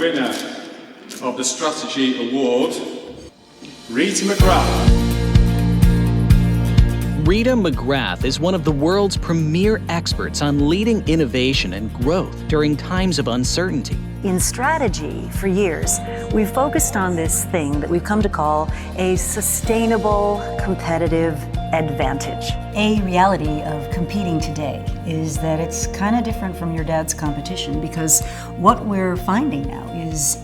winner of the Strategy Award, Rita McGrath. Rita McGrath is one of the world's premier experts on leading innovation and growth during times of uncertainty. In strategy, for years, we've focused on this thing that we've come to call a sustainable competitive advantage. A reality of competing today is that it's kind of different from your dad's competition, because what we're finding now is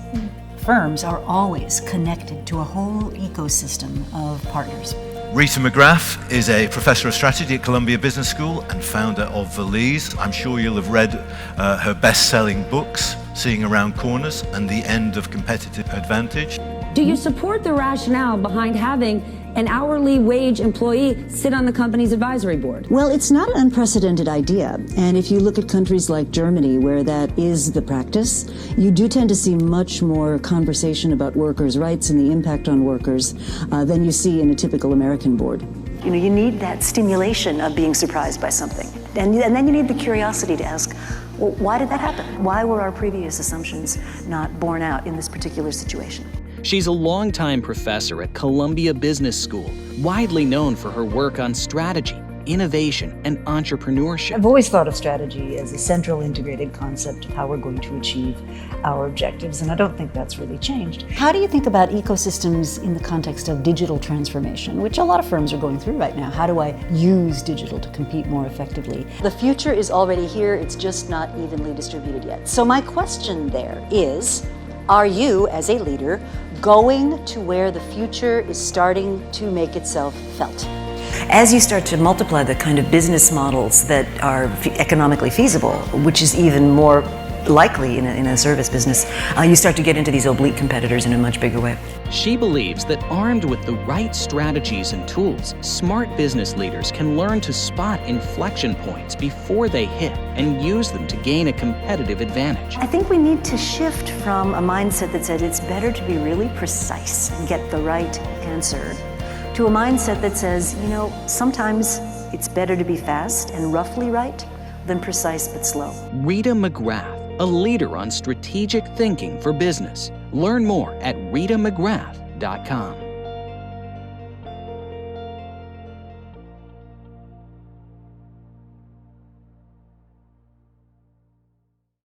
firms are always connected to a whole ecosystem of partners. Rita McGrath is a professor of strategy at Columbia Business School and founder of Valise. I'm sure you'll have read her best-selling books, Seeing Around Corners and The End of Competitive Advantage. Do you support the rationale behind having an hourly wage employee sit on the company's advisory board? Well, it's not an unprecedented idea. And if you look at countries like Germany, where that is the practice, you do tend to see much more conversation about workers' rights and the impact on workers than you see in a typical American board. You know, you need that stimulation of being surprised by something. And then you need the curiosity to ask, well, why did that happen? Why were our previous assumptions not borne out in this particular situation? She's a longtime professor at Columbia Business School, widely known for her work on strategy, innovation, and entrepreneurship. I've always thought of strategy as a central integrated concept of how we're going to achieve our objectives, and I don't think that's really changed. How do you think about ecosystems in the context of digital transformation, which a lot of firms are going through right now? How do I use digital to compete more effectively? The future is already here, it's just not evenly distributed yet. So my question there is, are you, as a leader, going to where the future is starting to make itself felt? As you start to multiply the kind of business models that are economically feasible, which is even more likely in a service business, you start to get into these oblique competitors in a much bigger way. She believes that armed with the right strategies and tools, smart business leaders can learn to spot inflection points before they hit and use them to gain a competitive advantage. I think we need to shift from a mindset that said it's better to be really precise and get the right answer, to a mindset that says, you know, sometimes it's better to be fast and roughly right than precise but slow. Rita McGrath, a leader on strategic thinking for business. Learn more at ritamcgrath.com.